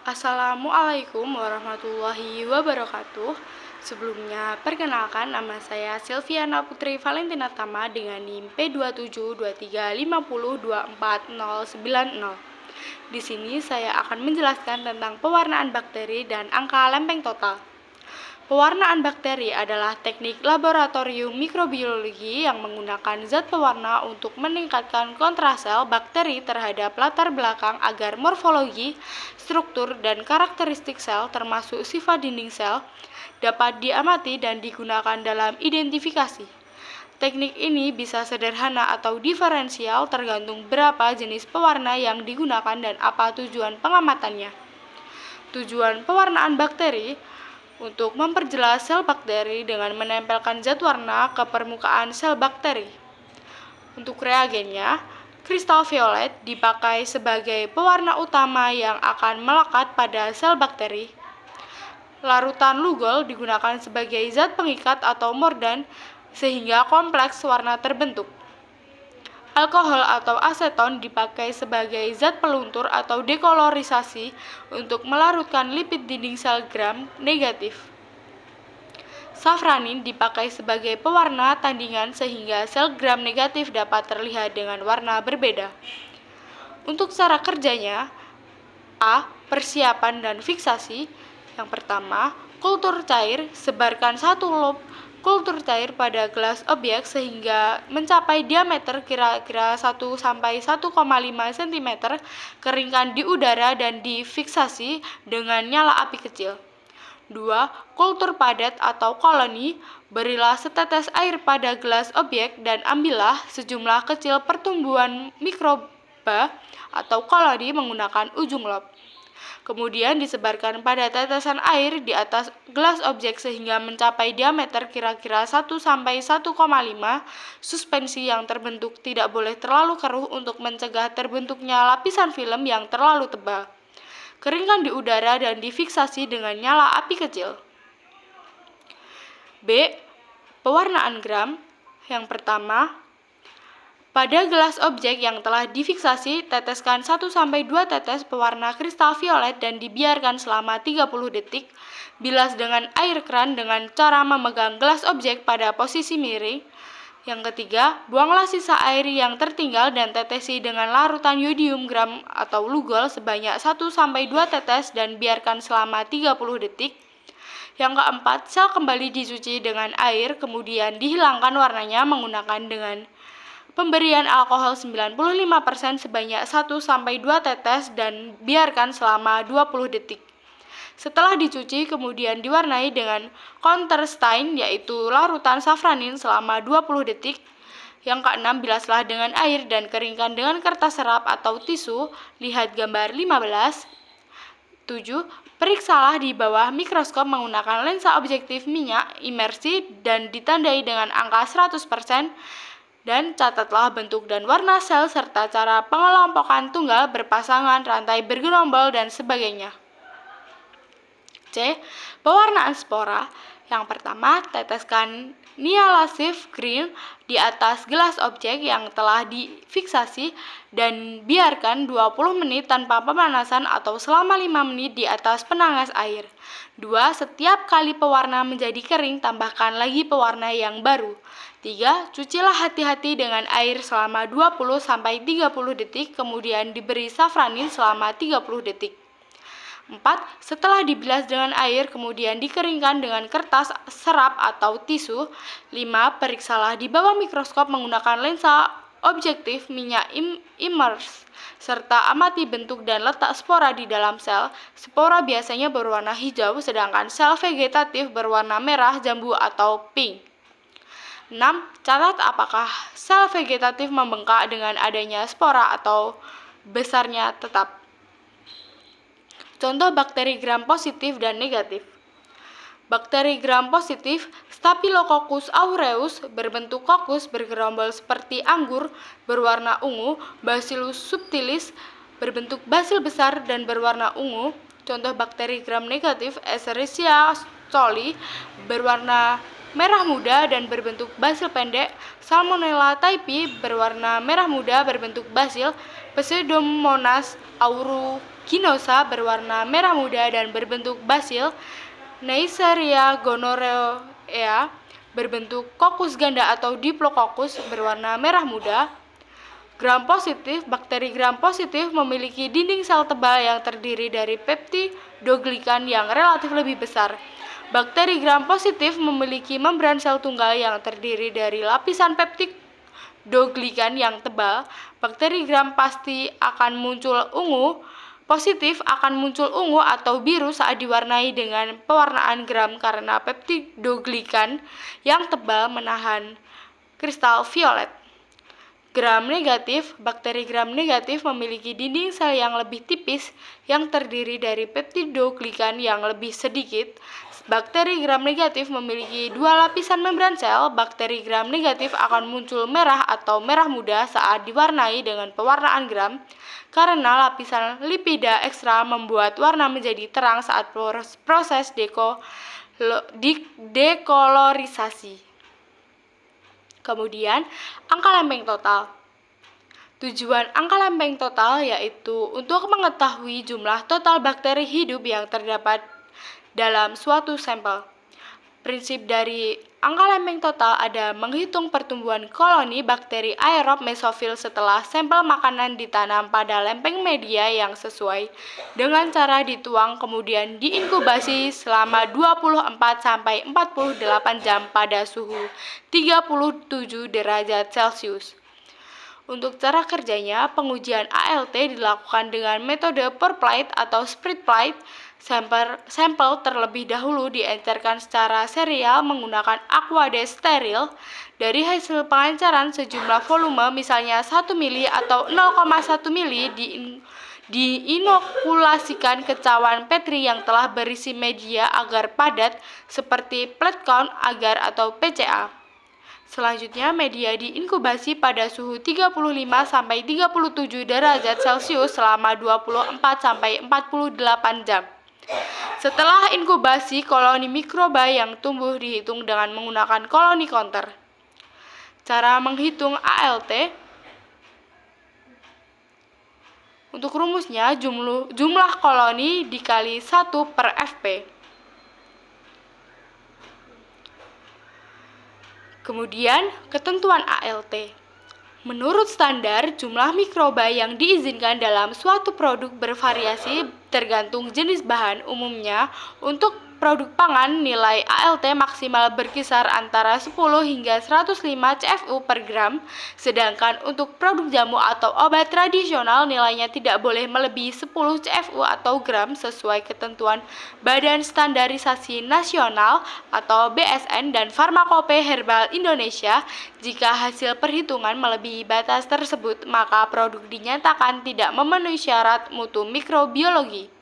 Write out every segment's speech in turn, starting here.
Assalamualaikum warahmatullahi wabarakatuh. Sebelumnya, perkenalkan nama saya Silviana Putri Valentina Tama dengan NIM P272350249090. Di sini saya akan menjelaskan tentang pewarnaan bakteri dan angka lempeng total. Pewarnaan bakteri adalah teknik laboratorium mikrobiologi yang menggunakan zat pewarna untuk meningkatkan kontrasel bakteri terhadap latar belakang agar morfologi, struktur, dan karakteristik sel termasuk sifat dinding sel dapat diamati dan digunakan dalam identifikasi. Teknik ini bisa sederhana atau diferensial tergantung berapa jenis pewarna yang digunakan dan apa tujuan pengamatannya. Tujuan pewarnaan bakteri untuk memperjelas sel bakteri dengan menempelkan zat warna ke permukaan sel bakteri. Untuk reagennya, kristal violet dipakai sebagai pewarna utama yang akan melekat pada sel bakteri. Larutan Lugol digunakan sebagai zat pengikat atau mordant sehingga kompleks warna terbentuk. Alkohol atau aseton dipakai sebagai zat peluntur atau dekolorisasi untuk melarutkan lipid dinding sel gram negatif. Safranin dipakai sebagai pewarna tandingan sehingga sel gram negatif dapat terlihat dengan warna berbeda. Untuk cara kerjanya, A. Persiapan dan fiksasi. Yang pertama, kultur cair, sebarkan 1 lob kultur cair pada gelas objek sehingga mencapai diameter kira-kira 1-1,5 cm, keringkan di udara dan difiksasi dengan nyala api kecil. 2. Kultur padat atau koloni, berilah setetes air pada gelas objek dan ambillah sejumlah kecil pertumbuhan mikroba atau koloni menggunakan ujung lob. Kemudian disebarkan pada tetesan air di atas gelas objek sehingga mencapai diameter kira-kira 1-1,5. Suspensi yang terbentuk tidak boleh terlalu keruh untuk mencegah terbentuknya lapisan film yang terlalu tebal. Keringkan di udara dan difiksasi dengan nyala api kecil. B. Pewarnaan gram. Yang pertama, pada gelas objek yang telah difiksasi, teteskan 1-2 tetes pewarna kristal violet dan dibiarkan selama 30 detik. Bilas dengan air keran dengan cara memegang gelas objek pada posisi miring. Yang ketiga, buanglah sisa air yang tertinggal dan tetesi dengan larutan yodium gram atau Lugol sebanyak 1-2 tetes dan biarkan selama 30 detik. Yang keempat, sel kembali dicuci dengan air, kemudian dihilangkan warnanya menggunakan dengan pemberian alkohol 95% sebanyak 1-2 tetes dan biarkan selama 20 detik. Setelah dicuci, kemudian diwarnai dengan counterstain, yaitu larutan safranin selama 20 detik. Yang keenam, bilaslah dengan air dan keringkan dengan kertas serap atau tisu. Lihat gambar 15. 7. Periksalah di bawah mikroskop menggunakan lensa objektif minyak imersi dan ditandai dengan angka 100%. Dan catatlah bentuk dan warna sel serta cara pengelompokan tunggal, berpasangan, rantai bergerombol, dan sebagainya. C. Pewarnaan spora. Yang pertama, teteskan Nialasif Green di atas gelas objek yang telah difiksasi dan biarkan 20 menit tanpa pemanasan atau selama 5 menit di atas penangas air. 2. Setiap kali pewarna menjadi kering, tambahkan lagi pewarna yang baru. 3. Cucilah hati-hati dengan air selama 20-30 detik, kemudian diberi safranin selama 30 detik. 4. Setelah dibilas dengan air, kemudian dikeringkan dengan kertas serap atau tisu. 5. Periksalah di bawah mikroskop menggunakan lensa objektif minyak imers, serta amati bentuk dan letak spora di dalam sel. Spora biasanya berwarna hijau, sedangkan sel vegetatif berwarna merah, jambu, atau pink. 6. Catat apakah sel vegetatif membengkak dengan adanya spora atau besarnya tetap. Contoh bakteri gram positif dan negatif. Bakteri gram positif, Staphylococcus aureus, berbentuk kokus bergerombol seperti anggur, berwarna ungu. Bacillus subtilis, berbentuk basil besar dan berwarna ungu. Contoh bakteri gram negatif, Escherichia coli, berwarna merah muda dan berbentuk basil pendek. Salmonella typhi, berwarna merah muda berbentuk basil. Pseudomonas aeruginosa berwarna merah muda dan berbentuk basil, Neisseria gonorrhoeae berbentuk kokus ganda atau Diplococcus berwarna merah muda. Gram positif, bakteri gram positif memiliki dinding sel tebal yang terdiri dari peptidoglikan yang relatif lebih besar. Bakteri gram positif memiliki membran sel tunggal yang terdiri dari lapisan peptidoglikan yang tebal. Bakteri gram pasti akan muncul ungu positif akan muncul ungu atau biru saat diwarnai dengan pewarnaan gram karena peptidoglikan yang tebal menahan kristal violet. Gram negatif, bakteri gram negatif memiliki dinding sel yang lebih tipis yang terdiri dari peptidoglikan yang lebih sedikit. Bakteri gram negatif memiliki dua lapisan membran sel. Bakteri gram negatif akan muncul merah atau merah muda saat diwarnai dengan pewarnaan gram karena lapisan lipida ekstra membuat warna menjadi terang saat proses dekolorisasi. Kemudian, angka lempeng total. Tujuan angka lempeng total yaitu untuk mengetahui jumlah total bakteri hidup yang terdapat dalam suatu sampel. Prinsip dari angka lempeng total ada menghitung pertumbuhan koloni bakteri aerob mesofil setelah sampel makanan ditanam pada lempeng media yang sesuai dengan cara dituang kemudian diinkubasi selama 24-48 jam pada suhu 37 derajat Celcius. Untuk cara kerjanya, pengujian ALT dilakukan dengan metode pour plate atau spread plate. Sampel terlebih dahulu diencerkan secara serial menggunakan aqueduct steril. Dari hasil pengenceran sejumlah volume misalnya 1 mili atau 0,1 mili diinokulasikan ke cawan Petri yang telah berisi media agar padat seperti plate count agar atau PCA. Selanjutnya, media diinkubasi pada suhu 35-37 derajat Celcius selama 24-48 jam. Setelah inkubasi, koloni mikroba yang tumbuh dihitung dengan menggunakan koloni counter. Cara menghitung ALT. Untuk rumusnya, jumlah koloni dikali 1 per FP. Kemudian, ketentuan ALT. Menurut standar, jumlah mikroba yang diizinkan dalam suatu produk bervariasi tergantung jenis bahan. Umumnya, untuk produk pangan, nilai ALT maksimal berkisar antara 10 hingga 105 CFU per gram, sedangkan untuk produk jamu atau obat tradisional nilainya tidak boleh melebihi 10 CFU atau gram sesuai ketentuan Badan Standarisasi Nasional atau BSN dan Farmakope Herbal Indonesia. Jika hasil perhitungan melebihi batas tersebut, maka produk dinyatakan tidak memenuhi syarat mutu mikrobiologi.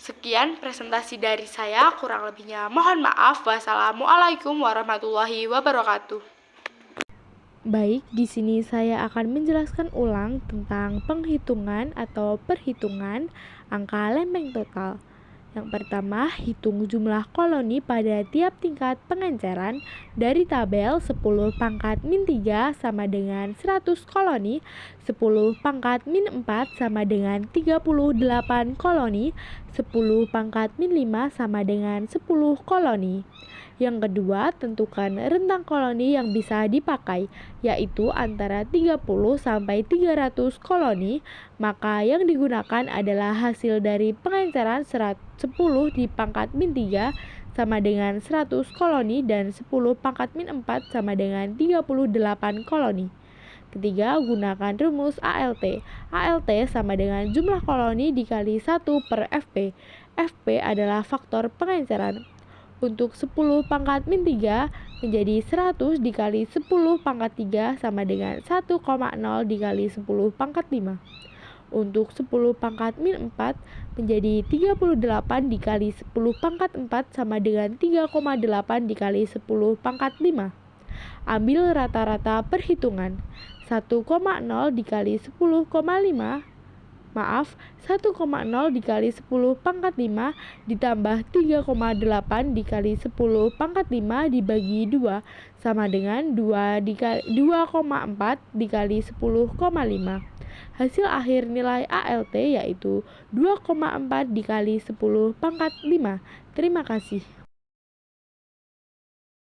Sekian presentasi dari saya, kurang lebihnya mohon maaf. Wassalamualaikum warahmatullahi wabarakatuh. Baik, di sini saya akan menjelaskan ulang tentang penghitungan atau perhitungan angka lempeng total. Yang pertama, hitung jumlah koloni pada tiap tingkat pengenceran dari tabel 10 pangkat min 3 sama dengan 100 koloni, 10 pangkat min 4 sama dengan 38 koloni, 10 pangkat min 5 sama dengan 10 koloni. Yang kedua, tentukan rentang koloni yang bisa dipakai, yaitu antara 30 sampai 300 koloni, maka yang digunakan adalah hasil dari pengenceran 10 di pangkat min 3 sama dengan 100 koloni dan 10 pangkat min 4 sama dengan 38 koloni. Ketiga, gunakan rumus ALT. ALT sama dengan jumlah koloni dikali 1 per FP. FP adalah faktor pengenceran. Untuk 10 pangkat min 3 menjadi 100 dikali 10 pangkat 3 sama dengan 1,0 dikali 10 pangkat 5. Untuk 10 pangkat min 4 menjadi 38 dikali 10 pangkat 4 sama dengan 3,8 dikali 10 pangkat 5. Ambil rata-rata perhitungan. 1,0 dikali 10,5 Maaf, 1,0 dikali 10 pangkat 5 ditambah 3,8 dikali 10 pangkat 5 dibagi 2 sama dengan 2,4 dikali 10,5. Hasil akhir nilai ALT yaitu 2,4 dikali 10 pangkat 5. Terima kasih.